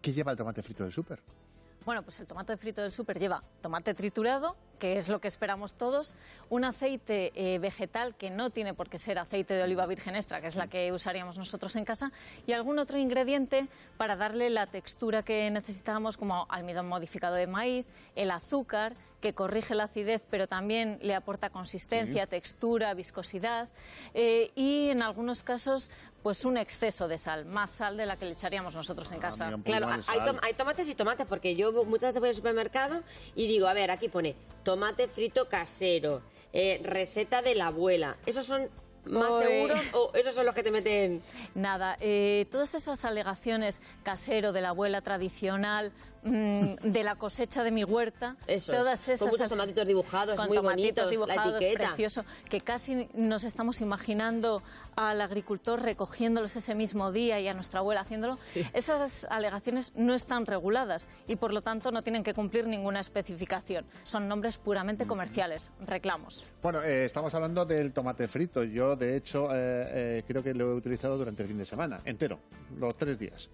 ¿Qué lleva el tomate frito del súper? Bueno, pues el tomate frito del súper lleva tomate triturado, que es lo que esperamos todos, un aceite vegetal que no tiene por qué ser aceite de oliva virgen extra, que es la que usaríamos nosotros en casa, y algún otro ingrediente para darle la textura que necesitábamos, como almidón modificado de maíz, el azúcar, que corrige la acidez, pero también le aporta consistencia, textura, viscosidad, y en algunos casos, pues un exceso de sal, más sal de la que le echaríamos nosotros en casa. Claro, hay tomates y tomates, porque yo muchas veces voy al supermercado y digo, a ver, aquí pone tomate frito casero, receta de la abuela. ¿Esos son más seguros o esos son los que te meten? Nada, todas esas alegaciones casero, de la abuela tradicional, de la cosecha de mi huerta, todas esas, con muchos tomatitos dibujados, muy bonitos, dibujados, la etiqueta. Precioso, que casi nos estamos imaginando al agricultor recogiéndolos ese mismo día y a nuestra abuela haciéndolo. Sí. Esas alegaciones no están reguladas y por lo tanto no tienen que cumplir ninguna especificación. Son nombres puramente comerciales, reclamos. Bueno, estamos hablando del tomate frito. Yo, de hecho, creo que lo he utilizado durante el fin de semana, entero, los 3 días.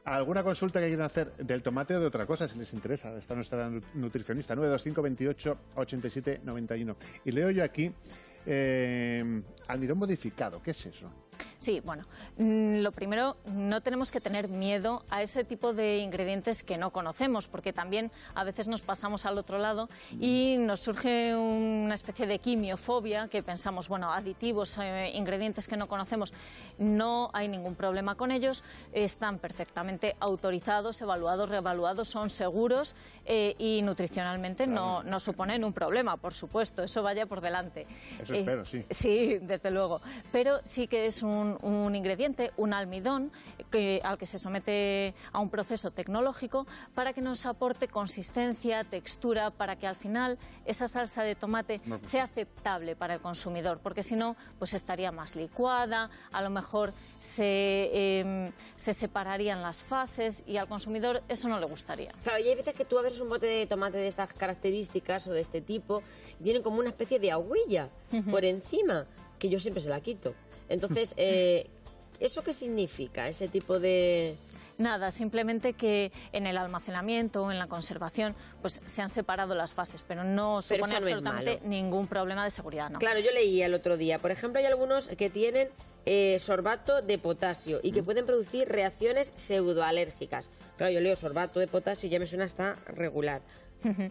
¿Alguna consulta que quieran hacer del tomate o de otra cosa, si les interesa? Está nuestra nutricionista, 925 28 87 91. Y leo yo aquí, almidón modificado, ¿qué es eso? Sí, bueno, lo primero, no tenemos que tener miedo a ese tipo de ingredientes que no conocemos, porque también a veces nos pasamos al otro lado y nos surge una especie de quimiofobia, que pensamos, bueno, aditivos, ingredientes que no conocemos, no hay ningún problema con ellos, están perfectamente autorizados, evaluados, reevaluados, son seguros y nutricionalmente no suponen un problema, por supuesto, eso vaya por delante. Eso espero, sí. Sí, desde luego, pero sí que es un ingrediente, un almidón, al que se somete a un proceso tecnológico para que nos aporte consistencia, textura, para que al final esa salsa de tomate sea aceptable para el consumidor, porque si no, pues estaría más licuada, a lo mejor se separarían las fases y al consumidor eso no le gustaría. Claro, y hay veces que tú abres un bote de tomate de estas características o de este tipo y tienen como una especie de agüilla por encima, que yo siempre se la quito. Entonces, ¿eso qué significa, ese tipo de...? Nada, simplemente que en el almacenamiento o en la conservación pues se han separado las fases, pero no supone absolutamente ningún problema de seguridad, ¿no? Claro, yo leía el otro día, por ejemplo, hay algunos que tienen sorbato de potasio y que pueden producir reacciones pseudoalérgicas. Claro, yo leo sorbato de potasio y ya me suena hasta regular.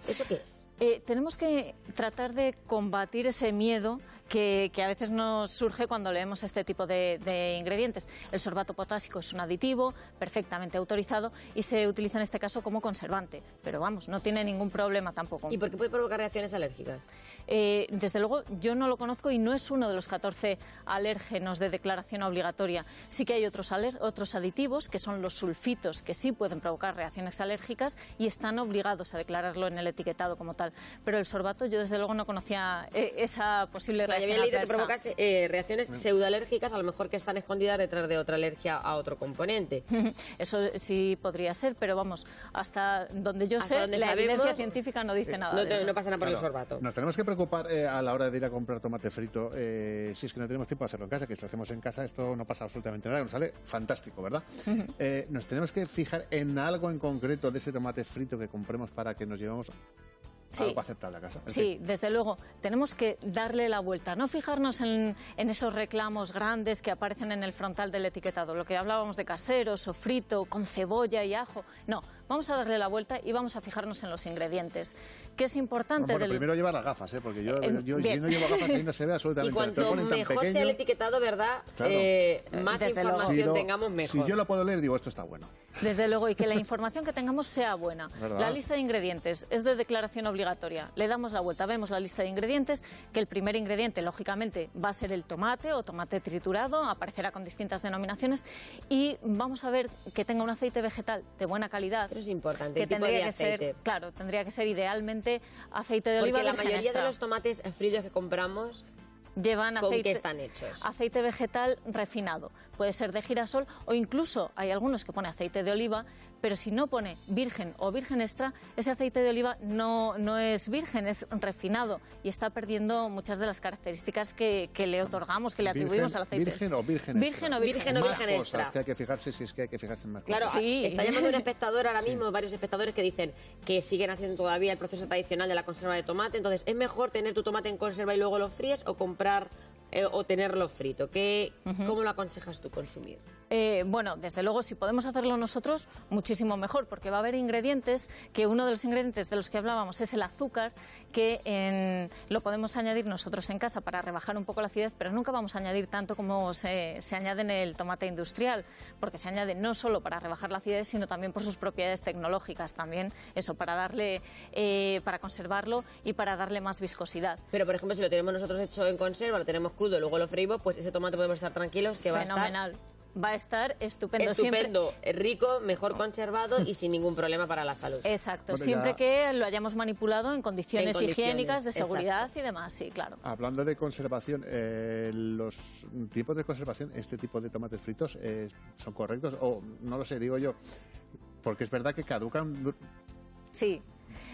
¿Eso qué es? Tenemos que tratar de combatir ese miedo que a veces nos surge cuando leemos este tipo de ingredientes. El sorbato potásico es un aditivo perfectamente autorizado y se utiliza en este caso como conservante, pero vamos, no tiene ningún problema tampoco. ¿Y por qué puede provocar reacciones alérgicas? Desde luego yo no lo conozco y no es uno de los 14 alérgenos de declaración obligatoria. Sí que hay otros aditivos, que son los sulfitos, que sí pueden provocar reacciones alérgicas y están obligados a declararlo en el etiquetado como tal. Pero el sorbato yo desde luego no conocía esa posible reacción. Yo había leído que provoca reacciones pseudoalérgicas, a lo mejor que están escondidas detrás de otra alergia a otro componente. Eso sí podría ser, pero vamos, hasta donde yo sé, la evidencia científica no dice nada de eso. No pasa nada por el sorbato. Nos tenemos que preocupar a la hora de ir a comprar tomate frito, si es que no tenemos tiempo de hacerlo en casa, que si lo hacemos en casa esto no pasa absolutamente nada, nos sale fantástico, ¿verdad? Nos tenemos que fijar en algo en concreto de ese tomate frito que compremos para que nos llevemos algo aceptable a casa. Sí, desde luego, tenemos que darle la vuelta, no fijarnos en esos reclamos grandes que aparecen en el frontal del etiquetado, lo que hablábamos de casero, sofrito, con cebolla y ajo. No, vamos a darle la vuelta y vamos a fijarnos en los ingredientes, que es importante. Bueno, primero llevar las gafas, porque yo si no llevo gafas ahí no se ve absolutamente nada. Y cuanto mejor sea el etiquetado, ¿verdad? Claro. Más información tengamos, mejor. Si yo lo puedo leer, digo, esto está bueno. Desde luego, y que la información que tengamos sea buena. ¿Verdad? La lista de ingredientes es de declaración obligatoria. Le damos la vuelta, vemos la lista de ingredientes, que el primer ingrediente, lógicamente, va a ser el tomate o tomate triturado, aparecerá con distintas denominaciones, y vamos a ver que tenga un aceite vegetal de buena calidad. Eso es importante, que tendría que ser, claro, tendría que ser idealmente aceite de oliva virgen extra. Porque la mayoría de los tomates fritos que compramos Llevan ¿Con aceite, qué están hechos? aceite vegetal refinado. Puede ser de girasol o incluso hay algunos que pone aceite de oliva, pero si no pone virgen o virgen extra, ese aceite de oliva no es virgen, es refinado y está perdiendo muchas de las características que le otorgamos, que le atribuimos al aceite. ¿Virgen o virgen Virgen extra? o virgen, Virgen o Más virgen cosas extra. que hay que fijarse, si es que hay que fijarse en más Claro, cosas. Sí. está llamando un espectador ahora mismo, varios espectadores que dicen que siguen haciendo todavía el proceso tradicional de la conserva de tomate. Entonces, ¿es mejor tener tu tomate en conserva y luego lo fríes o comprar o tenerlo frito? ¿Cómo lo aconsejas tú consumir? Bueno, desde luego, si podemos hacerlo nosotros, muchísimo mejor, porque va a haber ingredientes, que uno de los ingredientes de los que hablábamos es el azúcar, que lo podemos añadir nosotros en casa para rebajar un poco la acidez, pero nunca vamos a añadir tanto como se añade en el tomate industrial, porque se añade no solo para rebajar la acidez, sino también por sus propiedades tecnológicas, también eso, para conservarlo y para darle más viscosidad. Pero, por ejemplo, si lo tenemos nosotros hecho en conserva, lo tenemos crudo, luego lo freímos, pues ese tomate podemos estar tranquilos que va a estar Fenomenal. Va a estar estupendo. estupendo, rico, mejor conservado y sin ningún problema para la salud. Exacto, Bueno, siempre ya- que lo hayamos manipulado en condiciones, En condiciones, higiénicas, de seguridad exacto. y demás, sí, claro. Hablando de conservación, los tipos de conservación, este tipo de tomates fritos, ¿son correctos? O no lo sé, digo yo, porque es verdad que caducan Sí.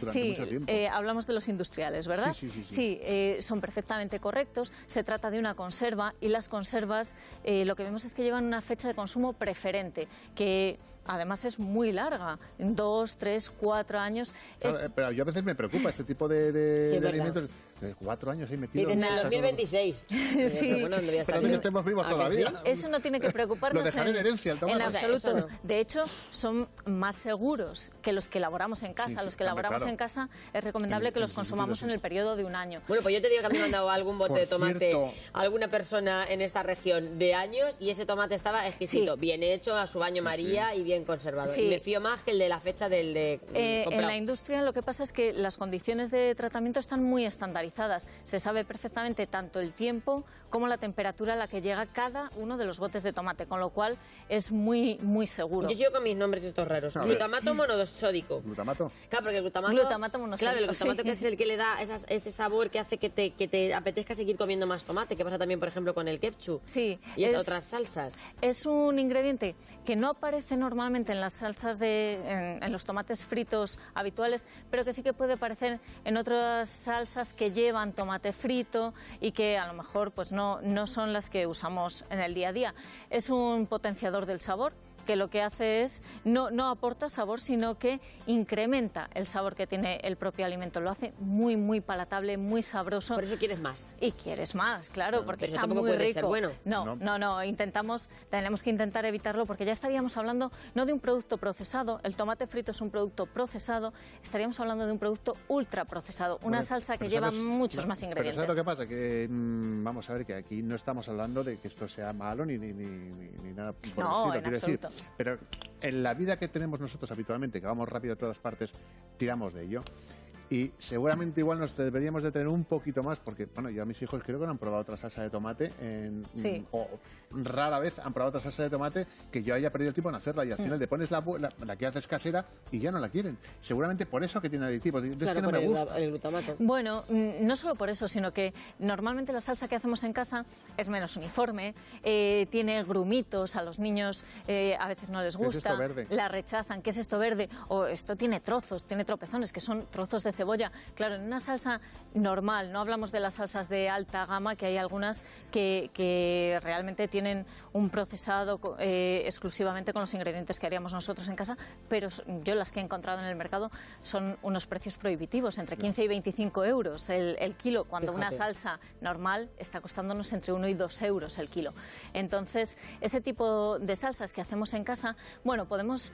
durante Sí, mucho tiempo. hablamos de los industriales, ¿verdad? Sí. Son perfectamente correctos. Se trata de una conserva y las conservas lo que vemos es que llevan una fecha de consumo preferente, que además es muy larga, 2, 3, 4 años. Claro, pero yo a veces me preocupa este tipo de Sí, es verdad. alimentos. 4 años ahí metido. Y en el Está todo- 2026. Sí. Bueno, debería estar Pero que bien. estemos vivos ¿A que todavía. sí? Eso no tiene que preocuparnos Lo dejaré en herencia, el tomate. en O sea, absoluto. eso no. De hecho, son más seguros que los que elaboramos en casa. Sí, Los que hombre, elaboramos claro. en casa es recomendable que En los ese consumamos sentido, en el periodo de un año. Bueno, pues yo te digo que a mí me han dado algún bote Por de tomate cierto. a alguna persona en esta región de años y ese tomate estaba exquisito, Sí. bien hecho, a su baño María y bien conservado. Sí. Y me fío más que el de la fecha del de En comprado. la industria lo que pasa es que las condiciones de tratamiento están muy estandarizadas. Se sabe perfectamente tanto el tiempo como la temperatura a la que llega cada uno de los botes de tomate, con lo cual es muy, muy seguro. Yo sigo con mis nombres estos raros. A ver. Glutamato monosódico. Glutamato. Claro, porque el glutamato... Glutamato monosódico, Claro, el glutamato sí. que es el que le da ese sabor que hace que te apetezca seguir comiendo más tomate, que pasa también, por ejemplo, con el ketchup. Sí, Y es otras salsas. Es un ingrediente que no aparece normalmente en las salsas en los tomates fritos habituales, pero que sí que puede aparecer en otras salsas que llevan tomate frito y que a lo mejor pues no son las que usamos en el día a día. Es un potenciador del sabor, que lo que hace es no aporta sabor, sino que incrementa el sabor que tiene el propio alimento. Lo hace muy, muy palatable, muy sabroso. Por eso quieres más. Y quieres más, claro, porque pero está tampoco muy puede rico. ser bueno. No, tenemos que intentar evitarlo porque ya estaríamos hablando no de un producto procesado, el tomate frito es un producto procesado, estaríamos hablando de un producto ultraprocesado, una Bueno, salsa que pero lleva ¿sabes? muchos más Pero ingredientes. ¿sabes lo que pasa? Que vamos a ver que aquí no estamos hablando de que esto sea malo ni nada por el No, estilo, en quiero decir. absoluto. Pero en la vida que tenemos nosotros habitualmente, que vamos rápido a todas partes, tiramos de ello. Y seguramente igual nos deberíamos de tener un poquito más, porque bueno, yo a mis hijos creo que no han probado otra salsa de tomate, Sí. o rara vez han probado otra salsa de tomate que yo haya perdido el tiempo en hacerla y al final le pones la que haces casera y ya no la quieren. Seguramente por eso que tiene aditivos. Es Claro, que no por me gusta. el glutamato. Bueno, no solo por eso, sino que normalmente la salsa que hacemos en casa es menos uniforme, tiene grumitos, a los niños a veces no les ¿Qué es gusta, esto verde? la rechazan, ¿qué es esto verde? O esto tiene trozos, tiene tropezones, que son trozos de cebolla. Claro, en una salsa normal, no hablamos de las salsas de alta gama, que hay algunas que realmente tienen un procesado exclusivamente con los ingredientes que haríamos nosotros en casa, pero yo las que he encontrado en el mercado son unos precios prohibitivos, entre 15 y 25 euros el kilo, cuando una Fíjate. salsa normal está costándonos entre 1 y 2 euros el kilo. Entonces, ese tipo de salsas que hacemos en casa, bueno, podemos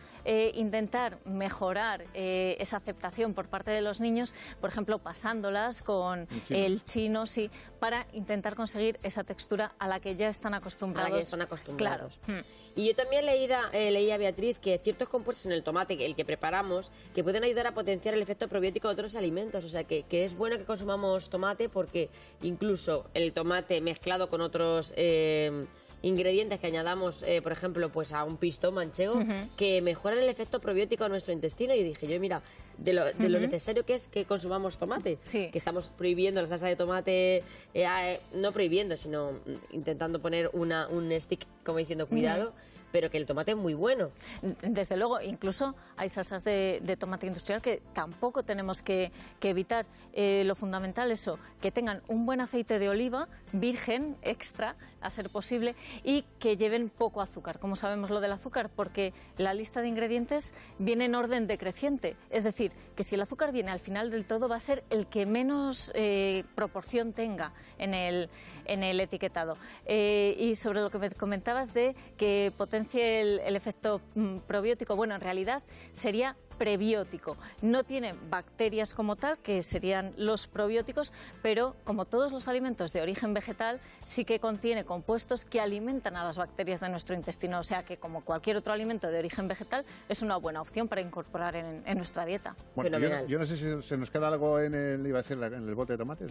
intentar mejorar esa aceptación por parte de los niños, por ejemplo, pasándolas con el chino, sí, para intentar conseguir esa textura a la que ya están acostumbrados. A la que están acostumbrados. Claro. Y yo también leía, Beatriz, que ciertos compuestos en el tomate, el que preparamos, que pueden ayudar a potenciar el efecto probiótico de otros alimentos. O sea, que es bueno que consumamos tomate porque incluso el tomate mezclado con otros ingredientes que añadamos, por ejemplo, pues a un pistón manchego, que mejoran el efecto probiótico a nuestro intestino. Y dije yo, mira, de lo necesario que es que consumamos tomate, Sí. que estamos prohibiendo la salsa de tomate, no prohibiendo, sino intentando poner un stick como diciendo cuidado, pero que el tomate es muy bueno. Desde luego, incluso hay salsas de tomate industrial que tampoco tenemos que evitar. Lo fundamental es eso, que tengan un buen aceite de oliva, virgen, extra, a ser posible, y que lleven poco azúcar. ¿Cómo sabemos lo del azúcar? Porque la lista de ingredientes viene en orden decreciente. Es decir, que si el azúcar viene al final del todo, va a ser el que menos proporción tenga en el etiquetado. Y sobre lo que me comentabas de que potencie el efecto probiótico, bueno, en realidad sería prebiótico. No tiene bacterias como tal, que serían los probióticos, pero como todos los alimentos de origen vegetal, sí que contiene compuestos que alimentan a las bacterias de nuestro intestino. O sea que, como cualquier otro alimento de origen vegetal, es una buena opción para incorporar en nuestra dieta. Bueno, yo no sé si se nos queda algo en el bote de tomates.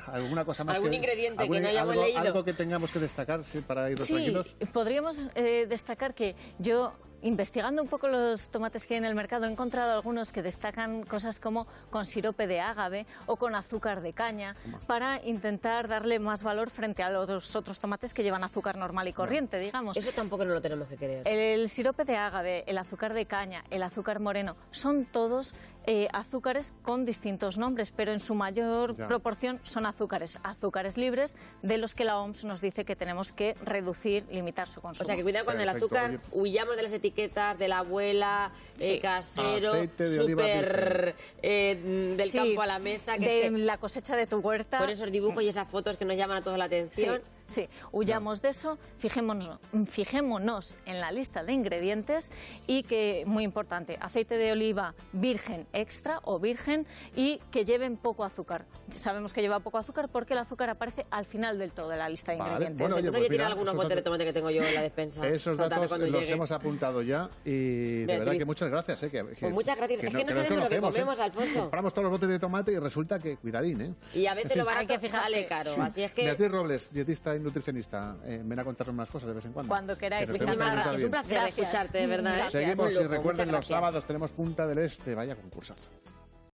¿Alguna cosa más? ¿Algún ingrediente que no hayamos leído? ¿Algo que tengamos que destacar para irnos tranquilos? Sí, podríamos destacar que yo, investigando un poco los tomates que hay en el mercado, he encontrado algunos que destacan cosas como con sirope de ágave o con azúcar de caña, para intentar darle más valor frente a los otros tomates que llevan azúcar normal y corriente, digamos. Eso tampoco no lo tenemos que creer. El sirope de ágave, el azúcar de caña, el azúcar moreno, son todos azúcares con distintos nombres, pero en su mayor proporción son azúcares libres, de los que la OMS nos dice que tenemos que reducir, limitar su consumo. O sea, que cuidado con el azúcar, huyamos de las etiquetas de la abuela, casero, súper del campo a la mesa. De la cosecha de tu huerta. Por esos dibujos y esas fotos que nos llaman a todos la atención. Sí, huyamos de eso, fijémonos en la lista de ingredientes y que, muy importante, aceite de oliva virgen extra o virgen y que lleven poco azúcar. Sabemos que lleva poco azúcar porque el azúcar aparece al final del todo de la lista de ingredientes. Bueno, oye, Tengo que tirar algunos botes de tomate que tengo yo en la despensa. Esos datos los hemos apuntado ya y de verdad que muchas gracias. Pues muchas gracias. Es que no sabemos lo que comemos, Alfonso. Compramos todos los botes de tomate y resulta que, cuidadín, ¿eh? Y a veces lo barato sale caro. Sí. Así es que... Beatriz Robles, dietista y nutricionista, ven a contarnos más cosas de vez en cuando. Cuando queráis. Es un placer escucharte, de verdad. Seguimos y recuerden, los sábados tenemos Punta del Este. Vaya concursazo.